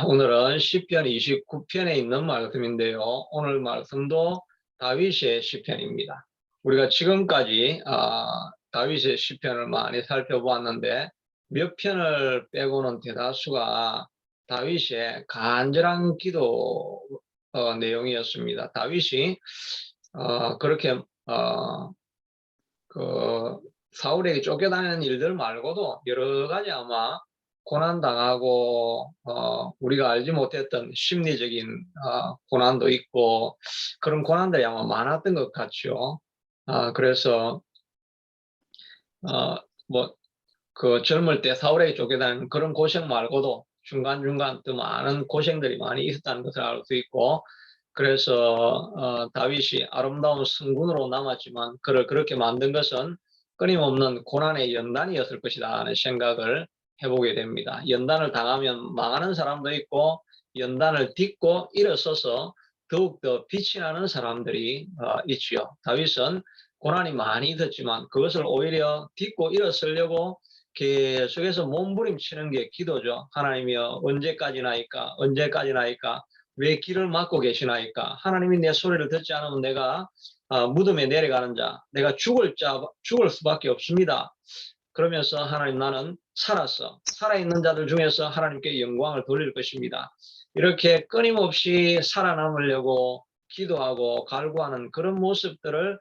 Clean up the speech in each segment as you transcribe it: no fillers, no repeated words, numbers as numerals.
오늘은 시편 29편에 있는 말씀인데요. 오늘 말씀도 다윗의 시편입니다. 우리가 지금까지 다윗의 시편을 많이 살펴보았는데 몇 편을 빼고는 대다수가 다윗의 간절한 기도 내용이었습니다. 다윗이 그렇게 그 사울에게 쫓겨다니는 일들 말고도 여러 가지 아마 고난당하고 우리가 알지 못했던 심리적인 고난도 있고 그런 고난들이 아마 많았던 것 같죠. 그래서 뭐 그 젊을 때 사울에게 쫓겨다니는 그런 고생 말고도 중간중간 또 많은 고생들이 많이 있었다는 것을 알 수 있고, 그래서 다윗이 아름다운 성군으로 남았지만 그를 그렇게 만든 것은 끊임없는 고난의 연단이었을 것이다 하는 생각을 해보게 됩니다. 연단을 당하면 망하는 사람도 있고 연단을 딛고 일어서서 더욱더 빛이 나는 사람들이 있지요. 다윗은 고난이 많이 있었지만 그것을 오히려 딛고 일어서려고 계속해서 몸부림치는 게 기도죠. 하나님이여 언제까지나이까 언제까지나이까 왜 길을 막고 계시나이까. 하나님이 내 소리를 듣지 않으면 내가 무덤에 내려가는 자, 내가 죽을 수밖에 없습니다. 그러면서 하나님, 나는 살았어. 살아있는 자들 중에서 하나님께 영광을 돌릴 것입니다. 이렇게 끊임없이 살아남으려고 기도하고 갈구하는 그런 모습들을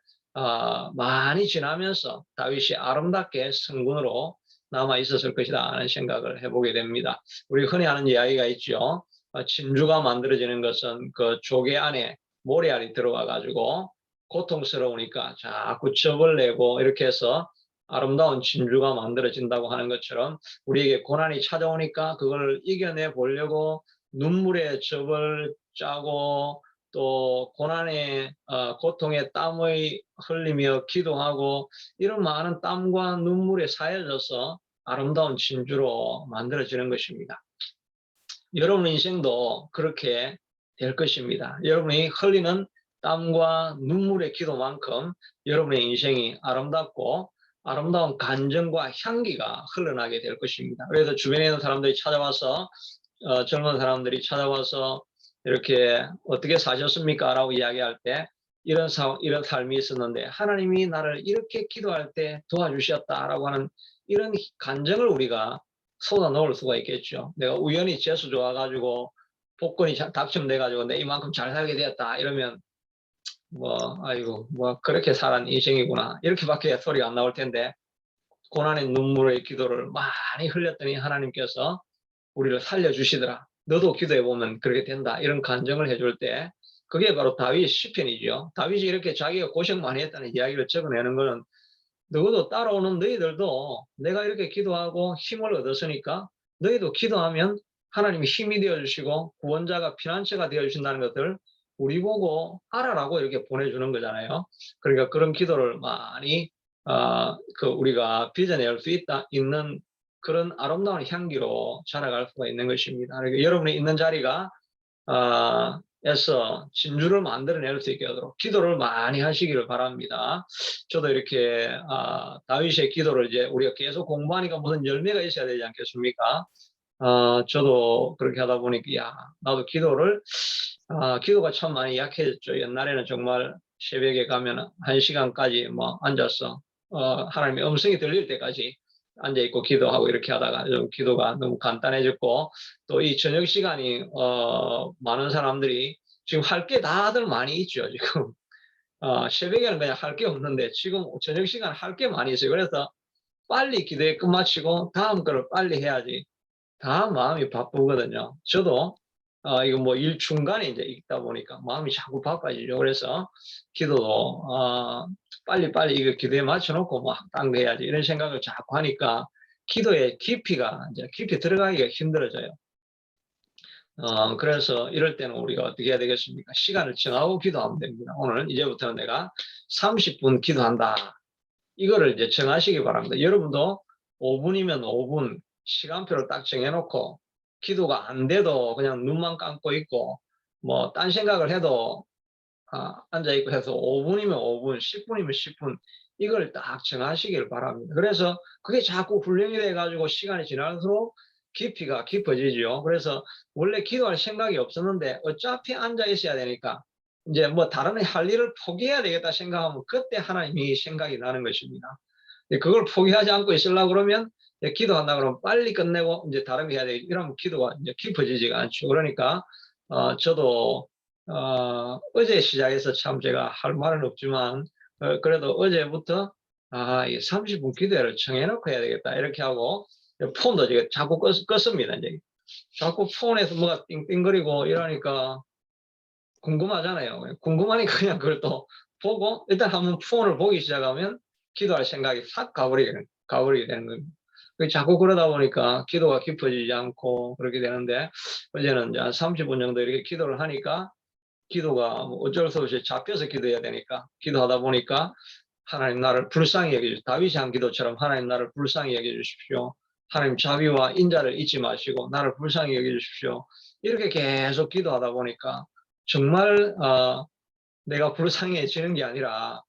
많이 지나면서 다윗이 아름답게 성군으로 남아 있었을 것이다 하는 생각을 해보게 됩니다. 우리 흔히 하는 이야기가 있죠. 진주가 만들어지는 것은 그 조개 안에 모래알이 들어가 가지고 고통스러우니까 자꾸 즙을 내고 이렇게 해서 아름다운 진주가 만들어진다고 하는 것처럼 우리에게 고난이 찾아오니까 그걸 이겨내 보려고 눈물의 즙을 짜고 또 고난의 고통의 땀을 흘리며 기도하고 이런 많은 땀과 눈물에 쌓여져서 아름다운 진주로 만들어지는 것입니다. 여러분 인생도 그렇게 될 것입니다. 여러분이 흘리는 땀과 눈물의 기도만큼 여러분의 인생이 아름답고 아름다운 감정과 향기가 흘러나게 될 것입니다. 그래서 주변에 있는 사람들이 찾아와서 젊은 사람들이 찾아와서 이렇게 어떻게 사셨습니까? 라고 이야기할 때 이런 삶이 있었는데 하나님이 나를 이렇게 기도할 때 도와주셨다라고 하는 이런 감정을 우리가 쏟아 넣을 수가 있겠죠. 내가 우연히 재수 좋아가지고 복권이 당첨돼가지고 내 이만큼 잘 살게 되었다 이러면 아이고 그렇게 살은 인생이구나 이렇게밖에 소리가 안 나올 텐데, 고난의 눈물의 기도를 많이 흘렸더니 하나님께서 우리를 살려주시더라. 너도 기도해보면 그렇게 된다. 이런 간증을 해줄 때 그게 바로 다윗 시편이죠. 다윗이 이렇게 자기가 고생 많이 했다는 이야기를 적어내는 것은 너도 따라오는 너희들도 내가 이렇게 기도하고 힘을 얻었으니까 너희도 기도하면 하나님이 힘이 되어주시고 구원자가 피난처가 되어주신다는 것을 우리 보고 알아라고 이렇게 보내주는 거잖아요. 그러니까 그런 기도를 많이 우리가 빚어낼 수 있는 그런 아름다운 향기로 자라갈 수가 있는 것입니다. 그러니까 여러분이 있는 자리가 에서 진주를 만들어낼 수 있게 하도록 기도를 많이 하시기를 바랍니다. 저도 이렇게 다윗의 기도를 이제 우리가 계속 공부하니까 무슨 열매가 있어야 되지 않겠습니까? 저도 그렇게 하다 보니까 나도 기도가 참 많이 약해졌죠. 옛날에는 정말 새벽에 가면 1시간까지 앉아서 하나님의 음성이 들릴 때까지 앉아있고 기도하고 이렇게 하다가 좀 기도가 너무 간단해졌고, 또 이 저녁 시간이 많은 사람들이 지금 할 게 다들 많이 있죠. 지금 새벽에는 그냥 할 게 없는데 지금 저녁 시간 할 게 많이 있어요. 그래서 빨리 기도에 끝마치고 다음 거를 빨리 해야지 다 마음이 바쁘거든요. 저도 이거 일 중간에 이제 있다 보니까 마음이 자꾸 바빠지죠. 그래서 기도도 빨리빨리 이거 기도에 맞춰놓고 딴 거 해야지 이런 생각을 자꾸 하니까 기도의 깊이가 이제 깊이 들어가기가 힘들어져요. 그래서 이럴 때는 우리가 어떻게 해야 되겠습니까? 시간을 정하고 기도하면 됩니다. 오늘 이제부터는 내가 30분 기도한다. 이거를 이제 정하시기 바랍니다. 여러분도 5분이면 5분 시간표를 딱 정해놓고 기도가 안 돼도 그냥 눈만 감고 있고 딴 생각을 해도 앉아있고 해서 5분이면 5분, 10분이면 10분 이걸 딱 정하시길 바랍니다. 그래서 그게 자꾸 훈련이 돼가지고 시간이 지날수록 깊이가 깊어지죠. 그래서 원래 기도할 생각이 없었는데 어차피 앉아 있어야 되니까 이제 뭐 다른 할 일을 포기해야 되겠다 생각하면 그때 하나님이 생각이 나는 것입니다. 그걸 포기하지 않고 있으려고 그러면 기도한다 그러면 빨리 끝내고 이제 다른 거 해야 되겠 이러면 기도가 이제 깊어지지가 않죠. 그러니까 저도 어제 시작해서 참 제가 할 말은 없지만 그래도 어제부터 이 30분 기도회를 정해놓고 해야 되겠다 이렇게 하고 폰도 제가 자꾸 껐습니다. 이제 자꾸 폰에서 뭐가 띵띵거리고 이러니까 궁금하잖아요. 궁금하니까 그냥 그걸 또 보고 일단 한번 폰을 보기 시작하면 기도할 생각이 싹 가버리게 되는 겁니다. 자꾸 그러다 보니까 기도가 깊어지지 않고 그렇게 되는데 어제는 이제 한 30분 정도 이렇게 기도를 하니까 기도가 뭐 어쩔 수 없이 잡혀서 기도해야 되니까 기도하다 보니까 하나님 나를 불쌍히 여겨주십시오. 다윗이 한 기도처럼 하나님 나를 불쌍히 여겨주십시오. 하나님 자비와 인자를 잊지 마시고 나를 불쌍히 여겨주십시오. 이렇게 계속 기도하다 보니까 정말 내가 불쌍해지는 게 아니라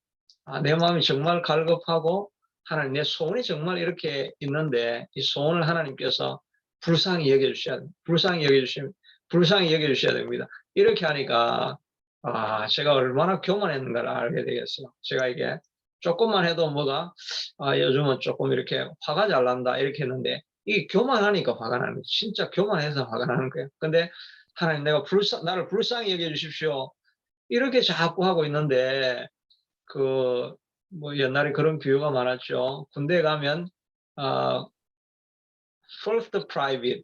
내 마음이 정말 갈급하고 하나님 내 소원이 정말 이렇게 있는데 이 소원을 하나님께서 불쌍히 여겨주셔야 됩니다. 불쌍히 여겨주셔야 됩니다. 이렇게 하니까 제가 얼마나 교만했는가를 알게 되겠어요. 제가 이게 조금만 해도 뭐가 요즘은 조금 이렇게 화가 잘 난다 이렇게 했는데 이게 교만하니까 화가 나는 거예요. 진짜 교만해서 화가 나는 거예요. 근데 하나님 내가 나를 불쌍히 여겨주십시오. 이렇게 자꾸 하고 있는데 뭐 옛날에 그런 비유가 많았죠. 군대 가면 first private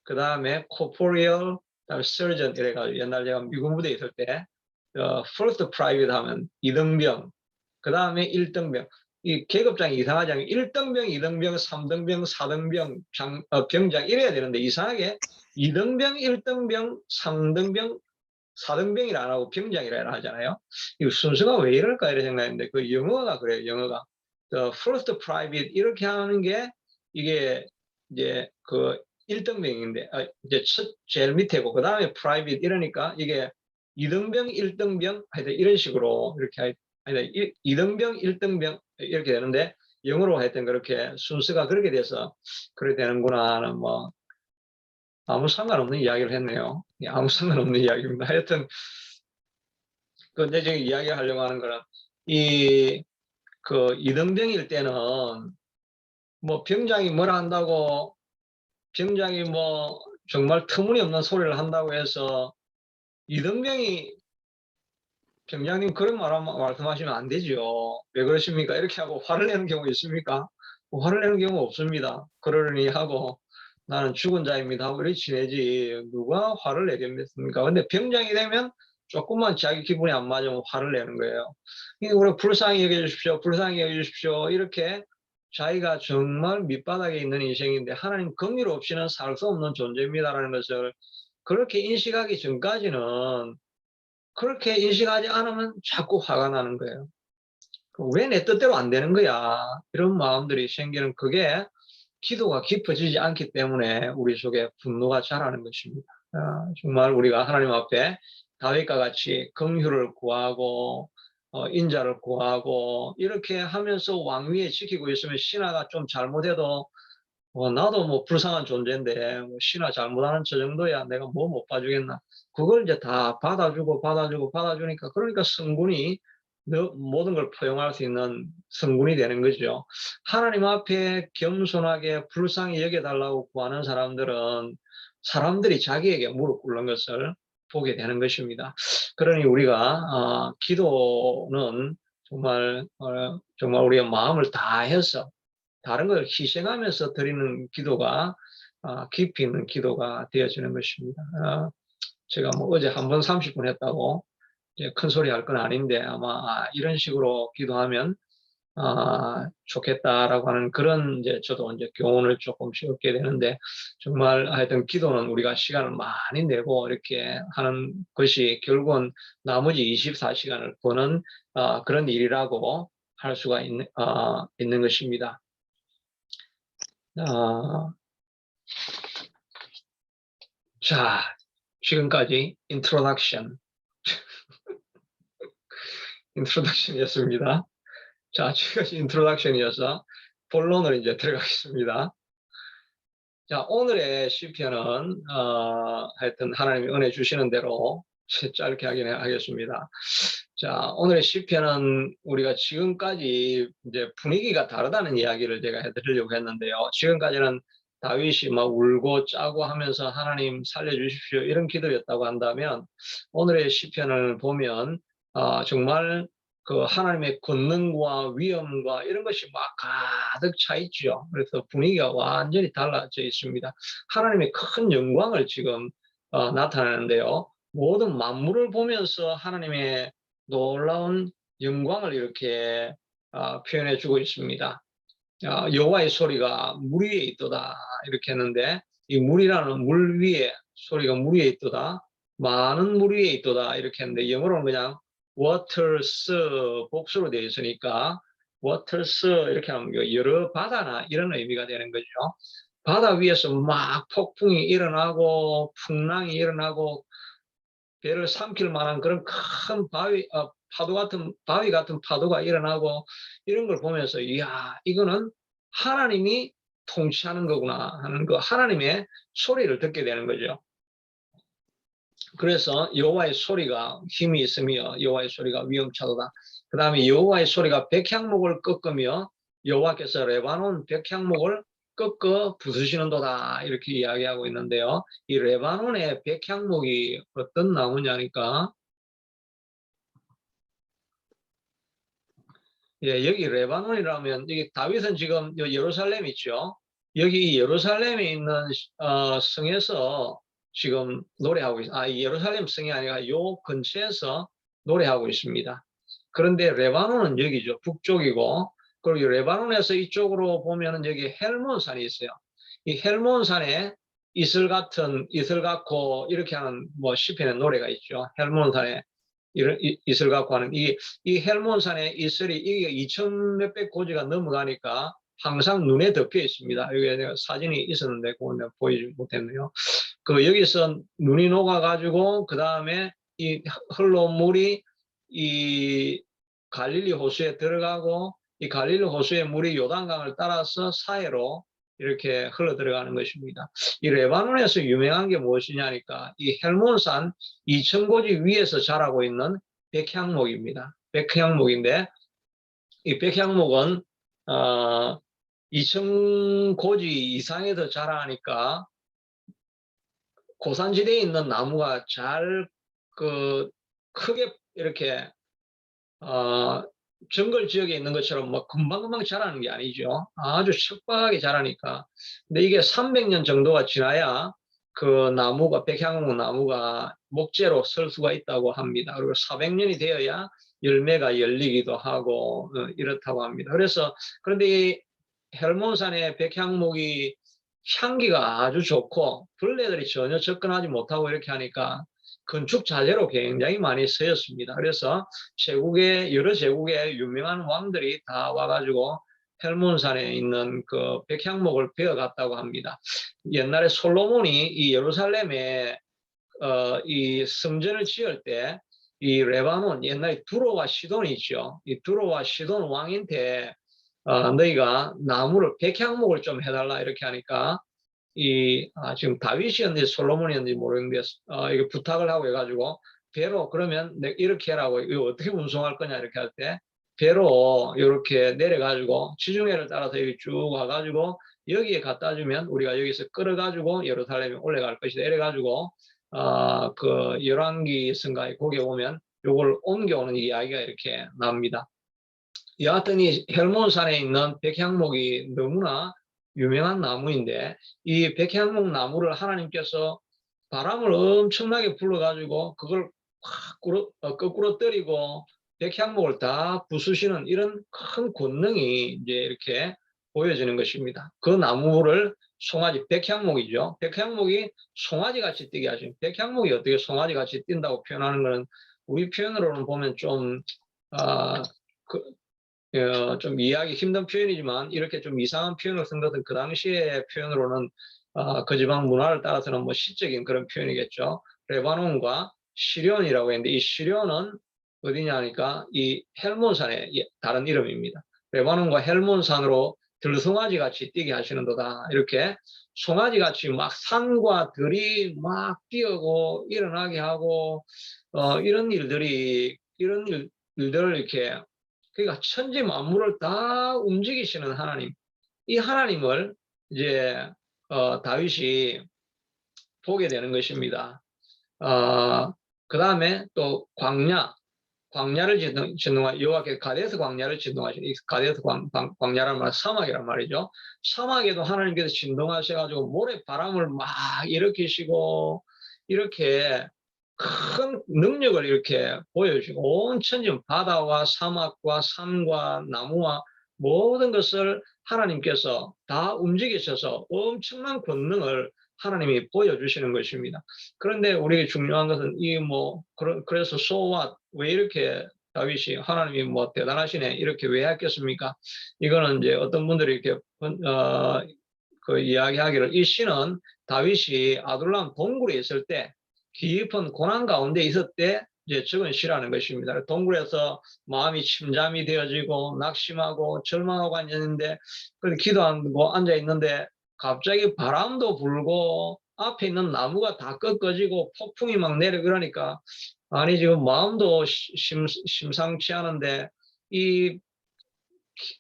그 다음에 corporeal, 그다음에 surgeon 이래가지고 옛날 제가 미군 부대에 있을 때 first private 하면 2등병, 그 다음에 1등병. 이 계급장이 이상하지 않게 1등병, 2등병, 3등병, 4등병, 병장 이래야 되는데 이상하게 2등병, 1등병, 3등병, 4등병이라 안 하고 병장이라 하잖아요. 이 순서가 왜 이럴까 이런 생각했는데 그 영어가 그래요. 영어가 first private 이렇게 하는 게 이게 이제 그 1등병인데 이제 제일 밑에고 그 다음에 private 이러니까 이게 2등병, 1등병 하여튼 이런 식으로 이렇게 아니 2등병, 1등병 이렇게 되는데 영어로 하여튼 그렇게 순서가 그렇게 돼서 그렇게 되는구나 하는 뭐 아무 상관없는 이야기를 했네요. 아무 상관없는 이야기입니다. 하여튼 근데 지금 이야기하려고 하는 거는 그 이등병일 때는 뭐 병장이 뭐라 한다고 병장이 뭐 정말 터무니없는 소리를 한다고 해서 이등병이 병장님 그런 말씀하시면 안 되죠. 왜 그러십니까? 이렇게 하고 화를 내는 경우 있습니까? 뭐 화를 내는 경우 없습니다. 그러니 하고 나는 죽은 자입니다 하고 이렇게 지내지 누가 화를 내겠습니까? 근데 병장이 되면 조금만 자기 기분이 안 맞으면 화를 내는 거예요. 우리 불쌍히 여겨주십시오. 불쌍히 여겨주십시오. 이렇게 자기가 정말 밑바닥에 있는 인생인데 하나님 긍휼 없이는 살 수 없는 존재입니다라는 것을 그렇게 인식하기 전까지는 그렇게 인식하지 않으면 자꾸 화가 나는 거예요. 왜 내 뜻대로 안 되는 거야? 이런 마음들이 생기는 그게 기도가 깊어지지 않기 때문에 우리 속에 분노가 자라는 것입니다. 정말 우리가 하나님 앞에 다윗과 같이 긍휼을 구하고 인자를 구하고 이렇게 하면서 왕위에 지키고 있으면 신하가 좀 잘못해도 나도 뭐 불쌍한 존재인데 뭐 신하 잘못하는 저 정도야 내가 뭐 못 봐주겠나. 그걸 이제 다 받아주니까 그러니까 성군이 모든 걸 포용할 수 있는 성군이 되는 거죠. 하나님 앞에 겸손하게 불쌍히 여겨달라고 구하는 사람들은 사람들이 자기에게 무릎 꿇는 것을 보게 되는 것입니다. 그러니 우리가 기도는 정말 우리의 마음을 다해서 다른 걸 희생하면서 드리는 기도가 깊이 있는 기도가 되어지는 것입니다. 제가 뭐 어제 한 번 30분 했다고 큰 소리 할 건 아닌데 아마 이런 식으로 기도하면 좋겠다라고 하는 그런 이제 저도 이제 교훈을 조금씩 얻게 되는데 정말 하여튼 기도는 우리가 시간을 많이 내고 이렇게 하는 것이 결국은 나머지 24시간을 보는 그런 일이라고 할 수가 있는 것입니다. 자, 지금까지 인트로덕션이었습니다. 자, 지금까지 인트로덕션이어서 본론으로 이제 들어가겠습니다. 자, 오늘의 시편은 하여튼 하나님이 은혜 주시는 대로 짧게 하긴 하겠습니다. 자, 오늘의 시편은 우리가 지금까지 이제 분위기가 다르다는 이야기를 제가 해드리려고 했는데요. 지금까지는 다윗이 막 울고 짜고 하면서 하나님 살려주십시오 이런 기도였다고 한다면 오늘의 시편을 보면 정말 그 하나님의 권능과 위엄과 이런 것이 막 가득 차 있죠. 그래서 분위기가 완전히 달라져 있습니다. 하나님의 큰 영광을 지금 나타내는데요. 모든 만물을 보면서 하나님의 놀라운 영광을 이렇게 표현해 주고 있습니다. 여호와의 소리가 물 위에 있도다 이렇게 했는데 이 물이라는 물 위에 소리가 물 위에 있도다 많은 물 위에 있도다 이렇게 했는데 영어로는 그냥 waters 복수로 되어 있으니까 waters 이렇게 하면 여러 바다나 이런 의미가 되는 거죠. 바다 위에서 막 폭풍이 일어나고 풍랑이 일어나고 배를 삼킬 만한 그런 큰 바위 같은 파도가 일어나고 이런 걸 보면서 이야 이거는 하나님이 통치하는 거구나 하는 그 하나님의 소리를 듣게 되는 거죠. 그래서 여호와의 소리가 힘이 있으며 여호와의 소리가 위엄차도다. 그 다음에 여호와의 소리가 백향목을 꺾으며 여호와께서 레바논 백향목을 꺾어 부수시는도다 이렇게 이야기하고 있는데요. 이 레바논의 백향목이 어떤 나무냐니까 예, 여기 레바논이라면 여기 다윗은 지금 예루살렘 있죠. 여기 예루살렘에 있는 성에서 지금 노래하고 예루살렘 성이 아니라 요 근처에서 노래하고 있습니다. 그런데 레바논은 여기죠. 북쪽이고 그리고 레바논에서 이쪽으로 보면은 여기 헬몬산이 있어요. 이 헬몬산에 이슬 같고 이렇게 하는 뭐 시편의 노래가 있죠. 헬몬산에 이슬 갖고 하는 이 헬몬산의 이슬이 이게 2천 몇백 고지가 넘어가니까 항상 눈에 덮여 있습니다. 여기 내가 사진이 있었는데 그건 내가 보이지 못했네요. 그 여기서 눈이 녹아가지고 그 다음에 이 흘러온 물이 이 갈릴리 호수에 들어가고 이 갈릴리 호수의 물이 요단강을 따라서 사해로 이렇게 흘러 들어가는 것입니다. 이 레바논에서 유명한 게 무엇이냐니까 이 헬몬산 2,000고지 위에서 자라고 있는 백향목입니다. 백향목인데 이 백향목은 2,000고지 이상에서 자라니까 고산지대에 있는 나무가 잘 크게 이렇게 정글 지역에 있는 것처럼 뭐 금방금방 자라는 게 아니죠. 아주 척박하게 자라니까. 근데 이게 300년 정도가 지나야 그 나무가, 백향목 나무가 목재로 설 수가 있다고 합니다. 그리고 400년이 되어야 열매가 열리기도 하고 이렇다고 합니다. 그런데 이 헬몬산의 백향목이 향기가 아주 좋고 벌레들이 전혀 접근하지 못하고 이렇게 하니까 건축 자재로 굉장히 많이 쓰였습니다. 그래서 여러 제국의 유명한 왕들이 다 와가지고 헬몬산에 있는 그 백향목을 베어갔다고 합니다. 옛날에 솔로몬이 이 예루살렘에 이 성전을 지을 때 이 레바논 옛날에 두로와 시돈이 있죠. 이 두로와 시돈 왕한테 너희가 나무를 백향목을 좀 해달라 이렇게 하니까 지금 다윗이었는지 솔로몬이었는지 모르겠는데 이거 부탁을 하고 해가지고 배로 그러면 이렇게 해라고 이거 어떻게 운송할 거냐 이렇게 할 때 배로 이렇게 내려가지고 지중해를 따라서 여기 쭉 와가지고 여기에 갖다 주면 우리가 여기서 끌어가지고 예루살렘에 올라갈 것이다 이래가지고 그 열왕기서인가에 거기에 보면 요걸 옮겨오는 이야기가 이렇게 나옵니다. 여하튼 이 헬몬산에 있는 백향목이 너무나 유명한 나무인데 이 백향목 나무를 하나님께서 바람을 엄청나게 불러가지고 그걸 확 거꾸로 때리고 백향목을 다 부수시는 이런 큰 권능이 이제 이렇게 보여지는 것입니다. 그 나무를 백향목이죠. 백향목이 송아지 같이 뛰게 하시는 백향목이 어떻게 송아지 같이 뛴다고 표현하는 것은 우리 표현으로는 보면 좀 그, 좀 이해하기 힘든 표현이지만 이렇게 좀 이상한 표현을 쓴 것은 그 당시의 표현으로는 그 지방 문화를 따라서는 뭐 시적인 그런 표현이겠죠. 레바논과 시련이라고 했는데 이 시련은 어디냐니까 이 헬몬산의 다른 이름입니다. 레바논과 헬몬산으로 들송아지 같이 뛰게 하시는도다. 이렇게 송아지 같이 막 산과 들이 막 뛰어고 일어나게 하고 이런 일들을 이렇게 그러니까 천지 만물을 다 움직이시는 하나님. 이 하나님을 이제 다윗이 보게 되는 것입니다. 그 다음에 또 광야를 진동하 여호와께서 가데스 광야를 진동하시는 이 가데스 광야란 말 사막이란 말이죠. 사막에도 하나님께서 진동하셔가지고 모래바람을 막 일으키시고 이렇게 큰 능력을 이렇게 보여주시고 온 천지 바다와 사막과 산과 나무와 모든 것을 하나님께서 다 움직이셔서 엄청난 권능을 하나님이 보여주시는 것입니다. 그런데 우리에게 중요한 것은 그래서 so what? 왜 이렇게 다윗이 하나님이 뭐 대단하시네 이렇게 왜 했겠습니까? 이거는 이제 어떤 분들이 이렇게 그 이야기하기를 이 시는 다윗이 아둘람 동굴에 있을 때 깊은 고난 가운데 있을 때 이제 적은 시라는 것입니다. 동굴에서 마음이 침잠이 되어지고 낙심하고 절망하고 앉았는데 기도하고 앉아 있는데 갑자기 바람도 불고 앞에 있는 나무가 다 꺾어지고 폭풍이 막 내려 그러니까 아니 지금 마음도 심상치 않은데 이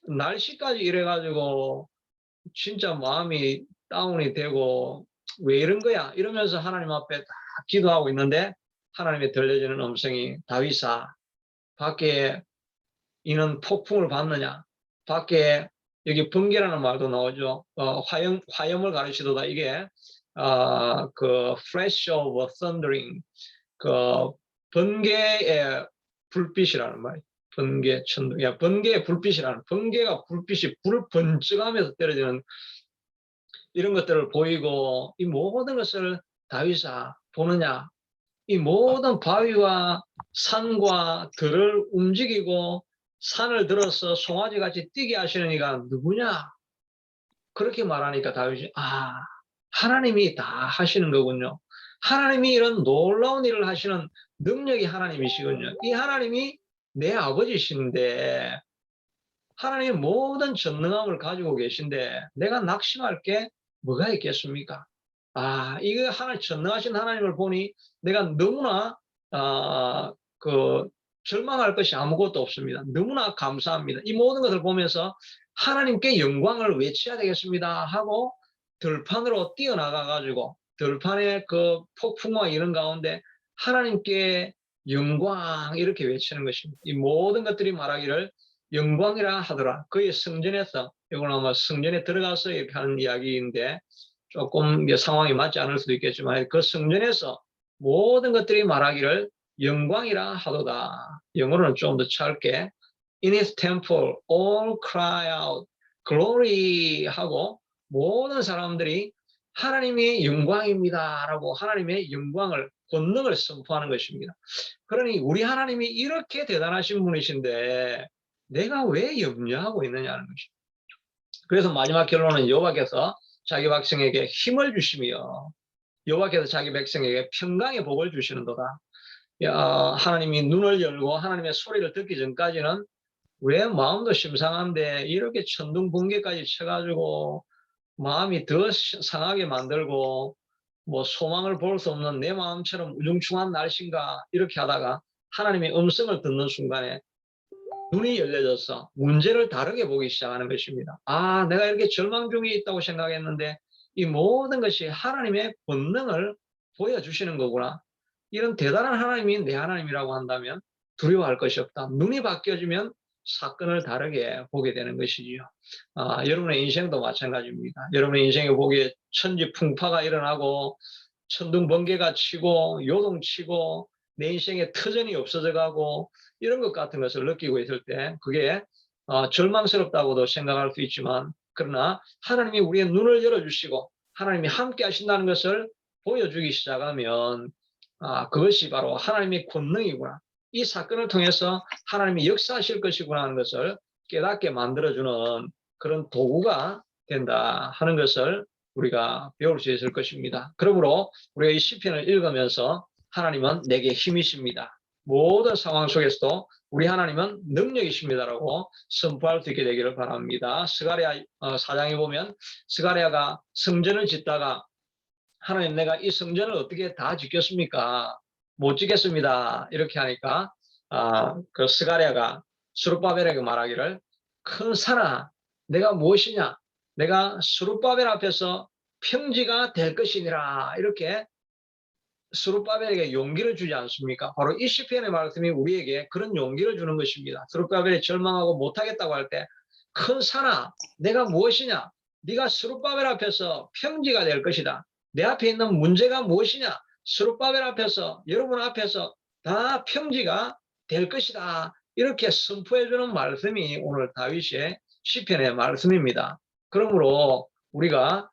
날씨까지 이래가지고 진짜 마음이 다운이 되고 왜 이런 거야 이러면서 하나님 앞에 딱 기도하고 있는데 하나님의 들려지는 음성이 다윗아 밖에 이는 폭풍을 받느냐 밖에 여기 번개라는 말도 나오죠. 화염을 가르치도다 이게 그 flash of thundering 그 번개의 불빛이라는 말이에요. 번개 천둥, 번개의 불빛이라는 번개가 불빛이 불을 번쩍하면서 떨어지는 이런 것들을 보이고 이 모든 것을 다윗아 보느냐 이 모든 바위와 산과 들을 움직이고 산을 들어서 송아지같이 뛰게 하시는 이가 누구냐 그렇게 말하니까 다윗이 하나님이 다 하시는 거군요. 하나님이 이런 놀라운 일을 하시는 능력이 하나님이시군요. 이 하나님이 내 아버지신데 하나님의 모든 전능함을 가지고 계신데 내가 낙심할 게 뭐가 있겠습니까? 이거 전능하신 하나님을 보니 내가 너무나 절망할 것이 아무것도 없습니다. 너무나 감사합니다. 이 모든 것을 보면서 하나님께 영광을 외쳐야 되겠습니다 하고 들판으로 뛰어나가 가지고 들판의 그 폭풍과 이런 가운데 하나님께 영광 이렇게 외치는 것입니다. 이 모든 것들이 말하기를 영광이라 하더라. 그의 성전에서 이건 아마 성전에 들어가서 이렇게 하는 이야기인데 조금 상황이 맞지 않을 수도 있겠지만 그 성전에서 모든 것들이 말하기를 영광이라 하도다. 영어로는 좀 더 짧게 In his temple all cry out glory 하고 모든 사람들이 하나님의 영광입니다 라고 하나님의 영광을 권능을 선포하는 것입니다. 그러니 우리 하나님이 이렇게 대단하신 분이신데 내가 왜 염려하고 있느냐는 것입니다. 그래서 마지막 결론은 여호와께서 자기 백성에게 힘을 주시며 여호와께서 자기 백성에게 평강의 복을 주시는도다. 하나님이 눈을 열고 하나님의 소리를 듣기 전까지는 왜 마음도 심상한데 이렇게 천둥 번개까지 쳐가지고 마음이 더 상하게 만들고 뭐 소망을 볼 수 없는 내 마음처럼 우중충한 날씨인가 이렇게 하다가 하나님의 음성을 듣는 순간에 눈이 열려져서 문제를 다르게 보기 시작하는 것입니다. 내가 이렇게 절망 중에 있다고 생각했는데 이 모든 것이 하나님의 본능을 보여주시는 거구나. 이런 대단한 하나님이 내 하나님이라고 한다면 두려워할 것이 없다. 눈이 바뀌어지면 사건을 다르게 보게 되는 것이지요. 여러분의 인생도 마찬가지입니다. 여러분의 인생에 보기에 천지풍파가 일어나고 천둥 번개가 치고 요동치고 내 인생에 터전이 없어져 가고 이런 것 같은 것을 느끼고 있을 때 그게 절망스럽다고도 생각할 수 있지만 그러나 하나님이 우리의 눈을 열어주시고 하나님이 함께 하신다는 것을 보여주기 시작하면 그것이 바로 하나님의 권능이구나. 이 사건을 통해서 하나님이 역사하실 것이구나 하는 것을 깨닫게 만들어주는 그런 도구가 된다 하는 것을 우리가 배울 수 있을 것입니다. 그러므로 우리가 이 시편을 읽으면서 하나님은 내게 힘이십니다. 모든 상황 속에서도 우리 하나님은 능력이십니다라고 선포할 수 있게 되기를 바랍니다. 스가랴 4장에 보면 스가랴가 성전을 짓다가 하나님 내가 이 성전을 어떻게 다 짓겠습니까? 못 짓겠습니다. 이렇게 하니까 그 스가랴가 스룹바벨에게 말하기를 큰 산아 내가 무엇이냐? 내가 스룹바벨 앞에서 평지가 될 것이니라 이렇게 스룹바벨에게 용기를 주지 않습니까? 바로 이 시편의 말씀이 우리에게 그런 용기를 주는 것입니다. 스룹바벨이 절망하고 못하겠다고 할 때 큰 산아 내가 무엇이냐? 네가 스룹바벨 앞에서 평지가 될 것이다. 내 앞에 있는 문제가 무엇이냐? 스룹바벨 앞에서 여러분 앞에서 다 평지가 될 것이다. 이렇게 선포해 주는 말씀이 오늘 다윗의 시편의 말씀입니다. 그러므로 우리가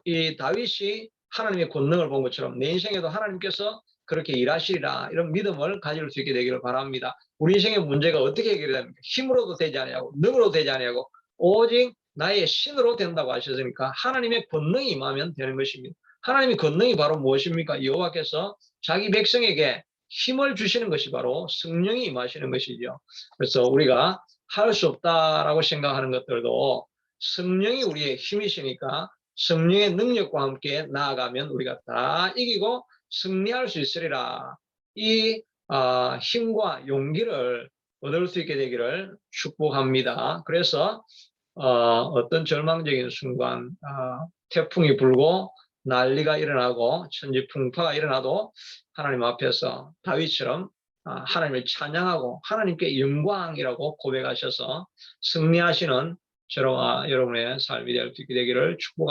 이 다윗이 하나님의 권능을 본 것처럼 내 인생에도 하나님께서 그렇게 일하시리라 이런 믿음을 가질 수 있게 되기를 바랍니다. 우리 인생의 문제가 어떻게 해결이 됩니까? 힘으로도 되지 아니하고 능으로도 되지 아니하고 오직 나의 신으로 된다고 하셨으니까 하나님의 권능이 임하면 되는 것입니다. 하나님의 권능이 바로 무엇입니까? 여호와께서 자기 백성에게 힘을 주시는 것이 바로 성령이 임하시는 것이죠. 그래서 우리가 할 수 없다라고 생각하는 것들도 성령이 우리의 힘이시니까 성령의 능력과 함께 나아가면 우리가 다 이기고 승리할 수 있으리라. 이 힘과 용기를 얻을 수 있게 되기를 축복합니다. 그래서 어떤 절망적인 순간 태풍이 불고 난리가 일어나고 천지풍파가 일어나도 하나님 앞에서 다윗처럼 하나님을 찬양하고 하나님께 영광이라고 고백하셔서 승리하시는 저와 여러분의 삶이 될 수 있게 되기를 축복합니다.